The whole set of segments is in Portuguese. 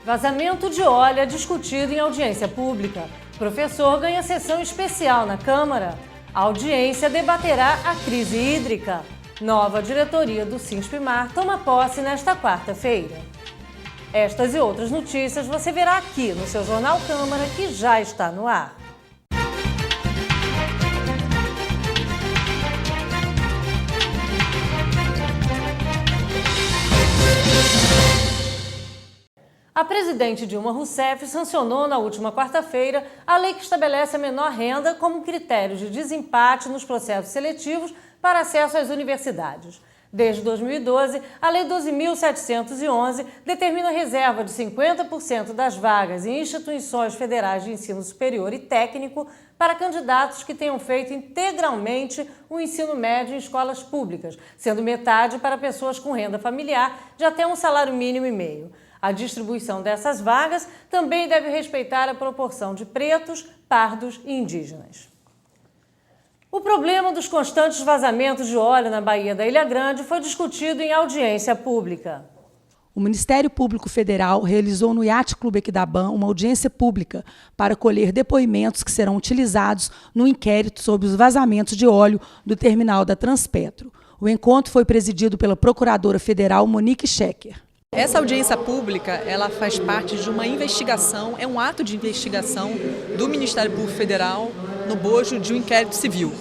Vazamento de óleo é discutido em audiência pública. Professor ganha sessão especial na Câmara. A audiência debaterá a crise hídrica. Nova diretoria do Sinspimar toma posse nesta quarta-feira. Estas e outras notícias você verá aqui no seu Jornal Câmara, que já está no ar. A presidente Dilma Rousseff sancionou na última quarta-feira a lei que estabelece a menor renda como critério de desempate nos processos seletivos para acesso às universidades. Desde 2012, a Lei 12.711 determina a reserva de 50% das vagas em instituições federais de ensino superior e técnico para candidatos que tenham feito integralmente o ensino médio em escolas públicas, sendo metade para pessoas com renda familiar de até um salário mínimo e meio. A distribuição dessas vagas também deve respeitar a proporção de pretos, pardos e indígenas. O problema dos constantes vazamentos de óleo na Baía da Ilha Grande foi discutido em audiência pública. O Ministério Público Federal realizou no Yacht Clube Equidaban uma audiência pública para colher depoimentos que serão utilizados no inquérito sobre os vazamentos de óleo do terminal da Transpetro. O encontro foi presidido pela Procuradora Federal Monique Schecker. Essa audiência pública, ela faz parte de uma investigação, é um ato de investigação do Ministério Público Federal no bojo de um inquérito civil.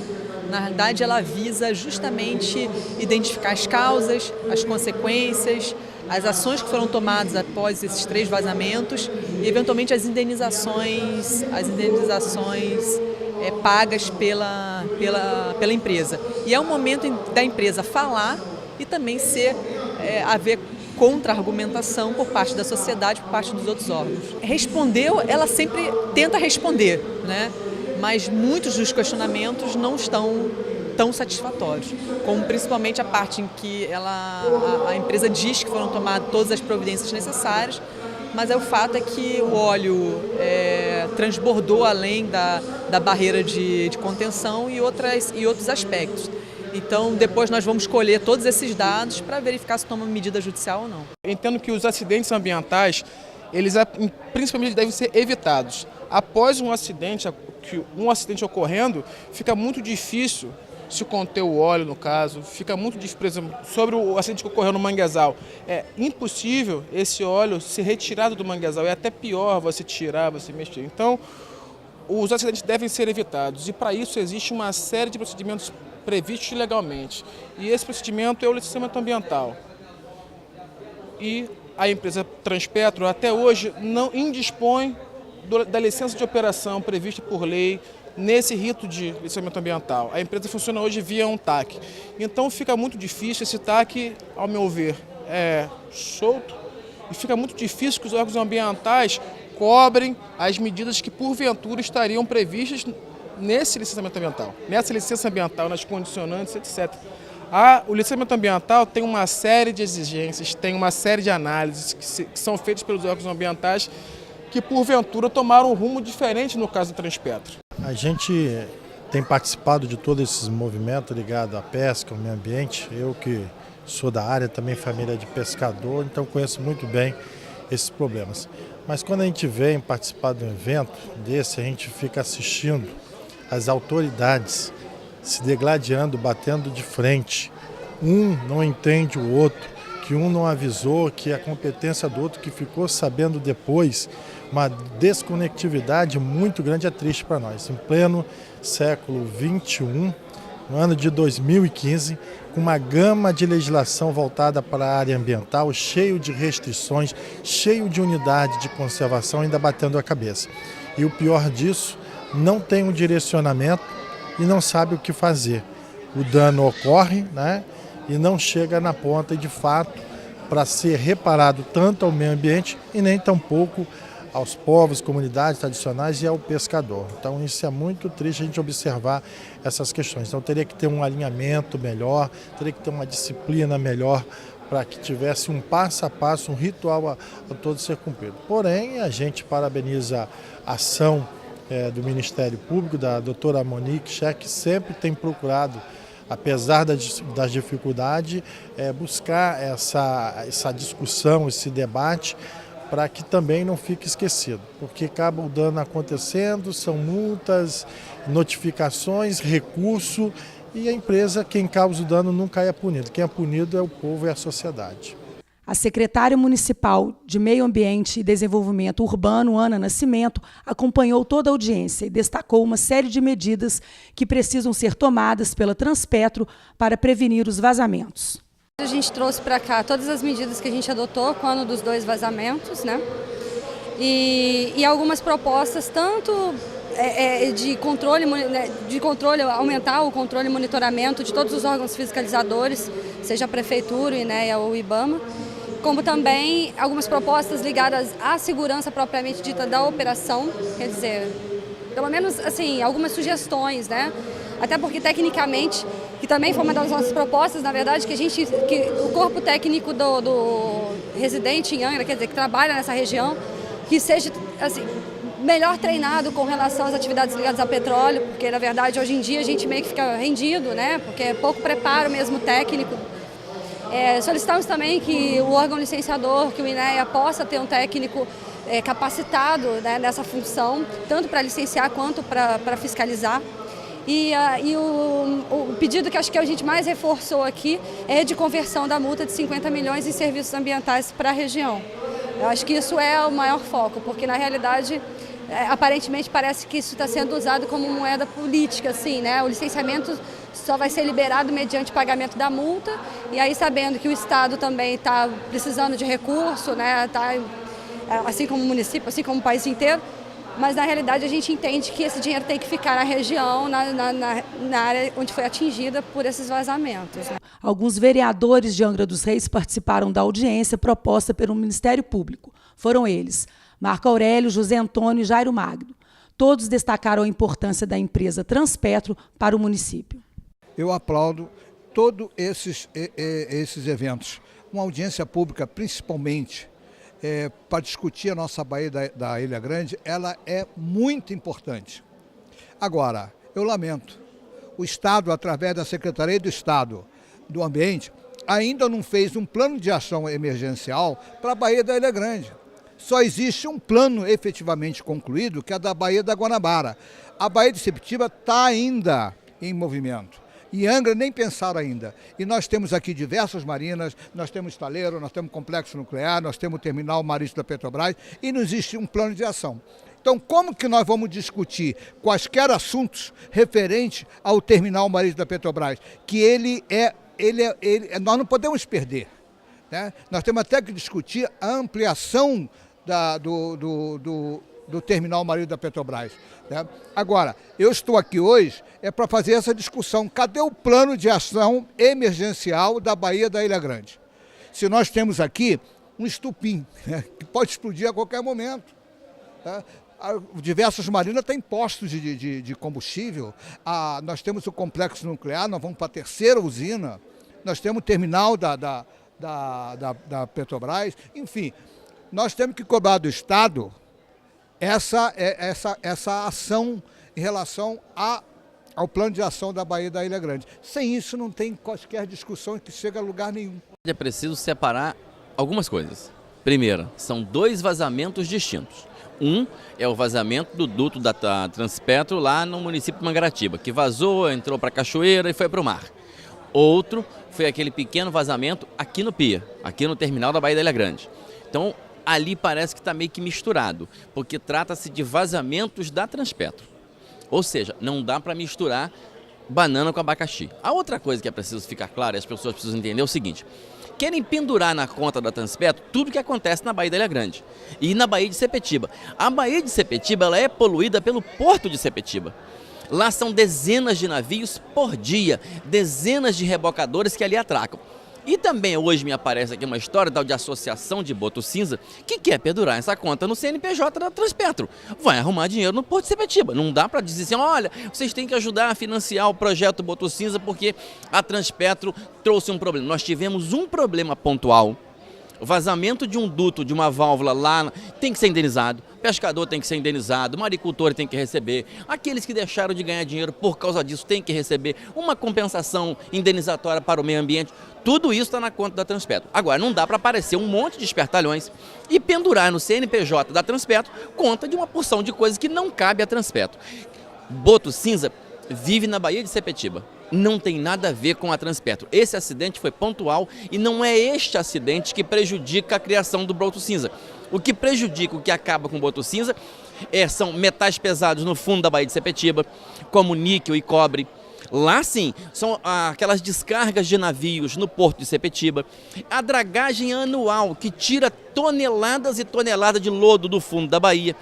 Na realidade, ela visa justamente identificar as causas, as consequências, as ações que foram tomadas após esses 3 vazamentos e, eventualmente, as indenizações pagas pela empresa. E é um momento da empresa falar e também haver contra-argumentação por parte da sociedade, por parte dos outros órgãos. Respondeu, ela sempre tenta responder, né? Mas muitos dos questionamentos não estão tão satisfatórios, como principalmente a parte em que a empresa diz que foram tomadas todas as providências necessárias, mas o fato é que o óleo transbordou além da barreira de contenção e outros aspectos. Então, depois nós vamos colher todos esses dados para verificar se toma medida judicial ou não. Eu entendo que os acidentes ambientais, eles principalmente devem ser evitados. Após um acidente ocorrendo, fica muito difícil se conter o óleo, no caso, fica muito difícil, por exemplo, sobre o acidente que ocorreu no manguezal. É impossível esse óleo ser retirado do manguezal, é até pior você tirar, você mexer. Então, os acidentes devem ser evitados e para isso existe uma série de procedimentos previstos legalmente. E esse procedimento é o licenciamento ambiental. E a empresa Transpetro até hoje não indispõe da licença de operação prevista por lei nesse rito de licenciamento ambiental. A empresa funciona hoje via um TAC. Então fica muito difícil, esse TAC, ao meu ver, é solto e fica muito difícil que os órgãos ambientais cobrem as medidas que porventura estariam previstas nesse licenciamento ambiental, nessa licença ambiental, nas condicionantes, etc. O licenciamento ambiental tem uma série de exigências, tem uma série de análises que são feitas pelos órgãos ambientais que, porventura, tomaram um rumo diferente no caso do Transpetro. A gente tem participado de todos esses movimentos ligados à pesca, ao meio ambiente. Eu que sou da área, também família de pescador, então conheço muito bem esses problemas. Mas quando a gente vem participar de um evento desse, a gente fica assistindo as autoridades se degladiando, batendo de frente. Um não entende o outro, que um não avisou, que a competência do outro, que ficou sabendo depois. Uma desconectividade muito grande, é triste para nós. Em pleno século XXI, no ano de 2015, com uma gama de legislação voltada para a área ambiental, cheio de restrições, cheio de unidade de conservação, ainda batendo a cabeça. E o pior disso, não tem um direcionamento e não sabe o que fazer. O dano ocorre, né, e não chega na ponta, e de fato, para ser reparado tanto ao meio ambiente e nem tampouco aos povos, comunidades tradicionais e ao pescador. Então isso é muito triste a gente observar essas questões. Então teria que ter um alinhamento melhor, teria que ter uma disciplina melhor para que tivesse um passo a passo, um ritual a todo ser cumprido. Porém, a gente parabeniza a ação do Ministério Público, da doutora Monique Schecker, que sempre tem procurado, apesar das dificuldades, buscar essa discussão, esse debate, para que também não fique esquecido, porque acaba o dano acontecendo, são multas, notificações, recurso, e a empresa, quem causa o dano, nunca é punido. Quem é punido é o povo e a sociedade. A secretária municipal de Meio Ambiente e Desenvolvimento Urbano, Ana Nascimento, acompanhou toda a audiência e destacou uma série de medidas que precisam ser tomadas pela Transpetro para prevenir os vazamentos. A gente trouxe para cá todas as medidas que a gente adotou quando dos 2 vazamentos, né? E algumas propostas, tanto de controle, aumentar o controle e monitoramento de todos os órgãos fiscalizadores, seja a Prefeitura, o INEA ou o IBAMA, como também algumas propostas ligadas à segurança propriamente dita da operação, quer dizer, pelo menos assim, algumas sugestões, né? Até porque tecnicamente, que também foi uma das nossas propostas, na verdade, que o corpo técnico do residente em Angra, quer dizer, que trabalha nessa região, que seja assim, melhor treinado com relação às atividades ligadas a petróleo, porque na verdade hoje em dia a gente meio que fica rendido, né? Porque é pouco preparo mesmo técnico. Solicitamos também que o órgão licenciador, que o INEA possa ter um técnico capacitado, né, nessa função, tanto para licenciar quanto para fiscalizar. E o pedido que acho que a gente mais reforçou aqui é de conversão da multa de 50 milhões em serviços ambientais para a região. Eu acho que isso é o maior foco, porque na realidade, aparentemente parece que isso está sendo usado como moeda política, assim, né? O licenciamento só vai ser liberado mediante pagamento da multa, e aí sabendo que o Estado também está precisando de recurso, né? Assim como o município, assim como o país inteiro, mas na realidade a gente entende que esse dinheiro tem que ficar na região, na área onde foi atingida por esses vazamentos. Alguns vereadores de Angra dos Reis participaram da audiência proposta pelo Ministério Público. Foram eles: Marco Aurélio, José Antônio e Jairo Magno. Todos destacaram a importância da empresa Transpetro para o município. Eu aplaudo todos esses eventos. Uma audiência pública, principalmente, para discutir a nossa Baía da Ilha Grande, ela é muito importante. Agora, eu lamento, o Estado, através da Secretaria do Estado do Ambiente, ainda não fez um plano de ação emergencial para a Baía da Ilha Grande. Só existe um plano efetivamente concluído, que é da Baía da Guanabara. A Baía de Sepetiba está ainda em movimento. E Angra nem pensaram ainda. E nós temos aqui diversas marinas, nós temos estaleiro, nós temos complexo nuclear, nós temos o terminal marítimo da Petrobras e não existe um plano de ação. Então, como que nós vamos discutir quaisquer assuntos referentes ao terminal marítimo da Petrobras? Que nós não podemos perder, né? Nós temos até que discutir a ampliação do terminal marítimo da Petrobras, né? Agora, eu estou aqui hoje para fazer essa discussão. Cadê o plano de ação emergencial da Baía da Ilha Grande? Se nós temos aqui um estupim, né, que pode explodir a qualquer momento, né? Diversas marinas têm postos de combustível. Nós temos o complexo nuclear, nós vamos para a terceira usina, nós temos o terminal da Petrobras, enfim, nós temos que cobrar do Estado essa ação em relação ao plano de ação da Baía da Ilha Grande. Sem isso não tem qualquer discussão que chegue a lugar nenhum. É preciso separar algumas coisas. Primeiro, são 2 vazamentos distintos. Um é o vazamento do duto da Transpetro lá no município de Mangaratiba, que vazou, entrou para a cachoeira e foi para o mar. Outro foi aquele pequeno vazamento aqui no Pia, aqui no terminal da Baía da Ilha Grande. Então, ali parece que está meio que misturado, porque trata-se de vazamentos da Transpetro. Ou seja, não dá para misturar banana com abacaxi. A outra coisa que é preciso ficar claro, e as pessoas precisam entender, é o seguinte: querem pendurar na conta da Transpetro tudo que acontece na Baía da Ilha Grande e na Baía de Sepetiba. A Baía de Sepetiba ela é poluída pelo Porto de Sepetiba. Lá são dezenas de navios por dia, dezenas de rebocadores que ali atracam. E também hoje me aparece aqui uma história de associação de Boto Cinza que quer pendurar essa conta no CNPJ da Transpetro. Vai arrumar dinheiro no Porto de Sepetiba. Não dá para dizer assim: olha, vocês têm que ajudar a financiar o projeto Boto Cinza porque a Transpetro trouxe um problema. Nós tivemos um problema pontual O vazamento de um duto, de uma válvula lá, tem que ser indenizado. O pescador tem que ser indenizado, o maricultor tem que receber. Aqueles que deixaram de ganhar dinheiro por causa disso têm que receber uma compensação indenizatória para o meio ambiente. Tudo isso está na conta da Transpetro. Agora, não dá para aparecer um monte de espertalhões e pendurar no CNPJ da Transpetro conta de uma porção de coisas que não cabe à Transpetro. Boto Cinza vive na Baía de Sepetiba. Não tem nada a ver com a Transpetro. Esse acidente foi pontual e não é este acidente que prejudica a criação do Boto Cinza. O que prejudica, o que acaba com o Boto Cinza, são metais pesados no fundo da Baía de Sepetiba, como níquel e cobre. Lá sim, são aquelas descargas de navios no porto de Sepetiba. A dragagem anual que tira toneladas e toneladas de lodo do fundo da Baía.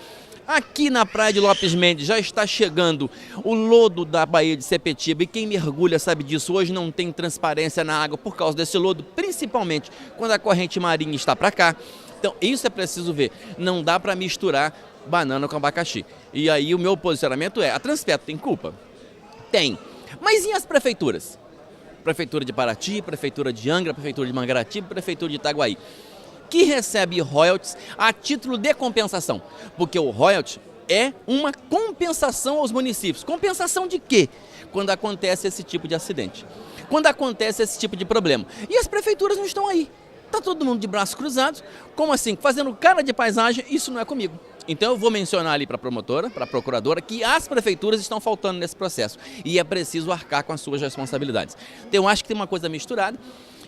Aqui na praia de Lopes Mendes já está chegando o lodo da Baía de Sepetiba e quem mergulha sabe disso. Hoje não tem transparência na água por causa desse lodo, principalmente quando a corrente marinha está para cá. Então isso é preciso ver, não dá para misturar banana com abacaxi. E aí o meu posicionamento é, a Transpetro tem culpa? Tem. Mas e as prefeituras? Prefeitura de Paraty, Prefeitura de Angra, Prefeitura de Mangaratiba, Prefeitura de Itaguaí, que recebe royalties a título de compensação, porque o royalties é uma compensação aos municípios. Compensação de quê? Quando acontece esse tipo de acidente, quando acontece esse tipo de problema. E as prefeituras não estão aí. Está todo mundo de braços cruzados, como assim? Fazendo cara de paisagem, isso não é comigo. Então eu vou mencionar ali para a promotora, para a procuradora, que as prefeituras estão faltando nesse processo e é preciso arcar com as suas responsabilidades. Então eu acho que tem uma coisa misturada,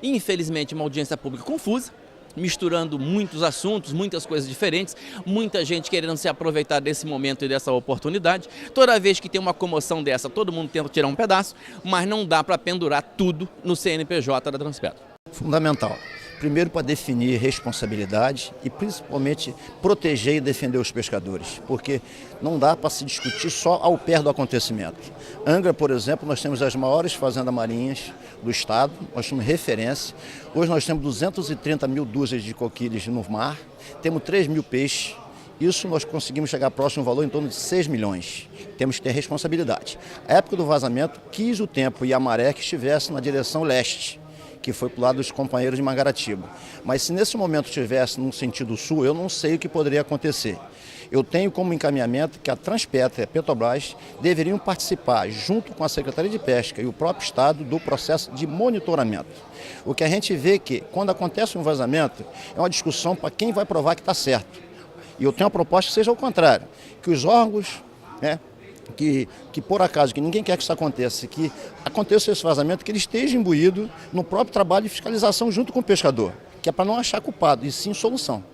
infelizmente uma audiência pública confusa, misturando muitos assuntos, muitas coisas diferentes, muita gente querendo se aproveitar desse momento e dessa oportunidade. Toda vez que tem uma comoção dessa, todo mundo tenta tirar um pedaço, mas não dá para pendurar tudo no CNPJ da Transpetro. Fundamental. Primeiro, para definir responsabilidade e principalmente proteger e defender os pescadores, porque não dá para se discutir só ao pé do acontecimento. Angra, por exemplo, nós temos as maiores fazendas marinhas do estado, nós temos referência. Hoje nós temos 230 mil dúzias de coquilhos no mar, temos 3 mil peixes. Isso nós conseguimos chegar próximo ao valor em torno de 6 milhões. Temos que ter responsabilidade. A época do vazamento, quis o tempo e a maré que estivesse na direção leste, que foi para o lado dos companheiros de Mangaratiba. Mas se nesse momento estivesse no sentido sul, eu não sei o que poderia acontecer. Eu tenho como encaminhamento que a Transpetro e a Petrobras deveriam participar, junto com a Secretaria de Pesca e o próprio Estado, do processo de monitoramento. O que a gente vê que, quando acontece um vazamento, é uma discussão para quem vai provar que está certo. E eu tenho uma proposta que seja ao contrário, que os órgãos, que por acaso, que ninguém quer que isso aconteça, que aconteça esse vazamento, que ele esteja imbuído no próprio trabalho de fiscalização junto com o pescador, que é para não achar culpado, e sim solução.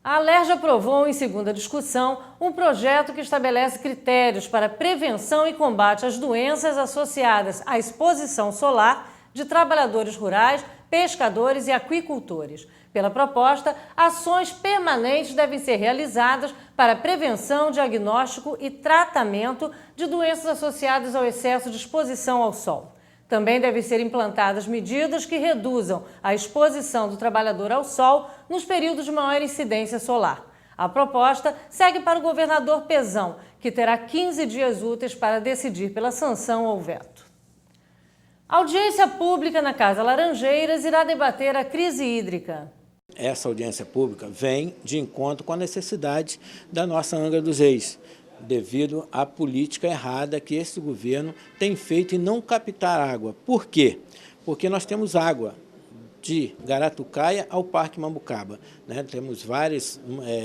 A Alerj aprovou, em segunda discussão, um projeto que estabelece critérios para prevenção e combate às doenças associadas à exposição solar de trabalhadores rurais, pescadores e aquicultores. Pela proposta, ações permanentes devem ser realizadas para prevenção, diagnóstico e tratamento de doenças associadas ao excesso de exposição ao sol. Também devem ser implantadas medidas que reduzam a exposição do trabalhador ao sol nos períodos de maior incidência solar. A proposta segue para o governador Pezão, que terá 15 dias úteis para decidir pela sanção ou veto. A audiência pública na Casa Laranjeiras irá debater a crise hídrica. Essa audiência pública vem de encontro com a necessidade da nossa Angra dos Reis, devido à política errada que esse governo tem feito em não captar água. Por quê? Porque nós temos água de Garatucaia ao Parque Mambucaba, né? Temos vários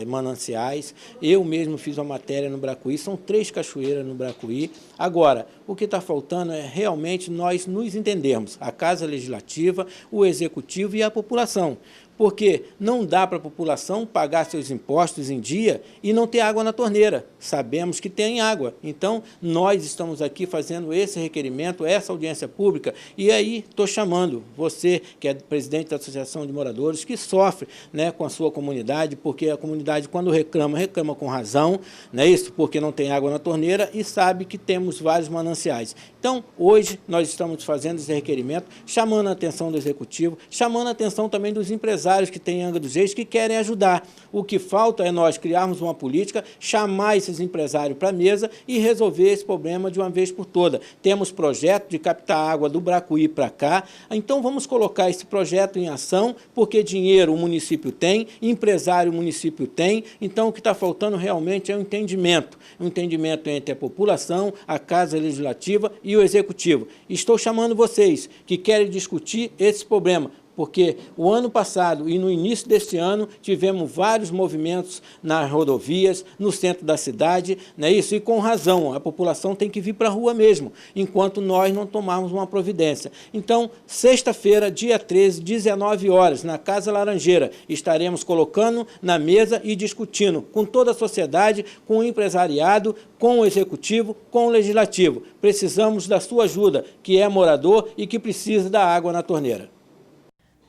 mananciais, eu mesmo fiz uma matéria no Bracuí, são 3 cachoeiras no Bracuí. Agora, o que está faltando é realmente nós nos entendermos, a Casa Legislativa, o Executivo e a população. Porque não dá para a população pagar seus impostos em dia e não ter água na torneira. Sabemos que tem água. Então, nós estamos aqui fazendo esse requerimento, essa audiência pública, e aí estou chamando você, que é presidente da Associação de Moradores, que sofre, né, com a sua comunidade, porque a comunidade, quando reclama com razão, não é isso? Porque não tem água na torneira e sabe que temos vários mananciais. Então, hoje, nós estamos fazendo esse requerimento, chamando a atenção do Executivo, chamando a atenção também dos empresários, empresários que têm em Angra dos Reis que querem ajudar. O que falta é nós criarmos uma política, chamar esses empresários para a mesa e resolver esse problema de uma vez por todas. Temos projeto de captar água do Bracuí para cá, então vamos colocar esse projeto em ação, porque dinheiro o município tem, empresário o município tem, então o que está faltando realmente é um entendimento entre a população, a Casa Legislativa e o Executivo. Estou chamando vocês que querem discutir esse problema, porque o ano passado e no início deste ano tivemos vários movimentos nas rodovias, no centro da cidade, não é isso? E com razão, a população tem que vir para a rua mesmo, enquanto nós não tomarmos uma providência. Então, sexta-feira, dia 13, 19 horas, na Casa Laranjeira, estaremos colocando na mesa e discutindo com toda a sociedade, com o empresariado, com o Executivo, com o Legislativo. Precisamos da sua ajuda, que é morador e que precisa da água na torneira.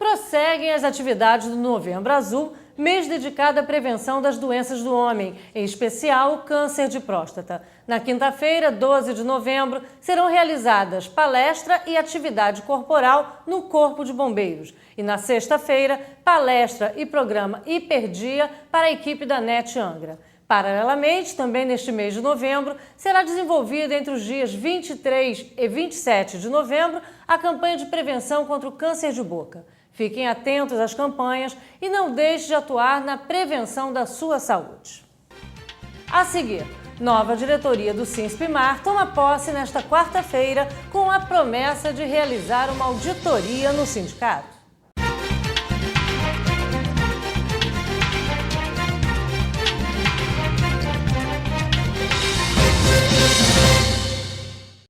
Prosseguem as atividades do Novembro Azul, mês dedicado à prevenção das doenças do homem, em especial o câncer de próstata. Na quinta-feira, 12 de novembro, serão realizadas palestra e atividade corporal no Corpo de Bombeiros. E na sexta-feira, palestra e programa Hiperdia para a equipe da NET Angra. Paralelamente, também neste mês de novembro, será desenvolvida entre os dias 23 e 27 de novembro a campanha de prevenção contra o câncer de boca. Fiquem atentos às campanhas e não deixe de atuar na prevenção da sua saúde. A seguir, nova diretoria do Sinspimar toma posse nesta quarta-feira com a promessa de realizar uma auditoria no sindicato.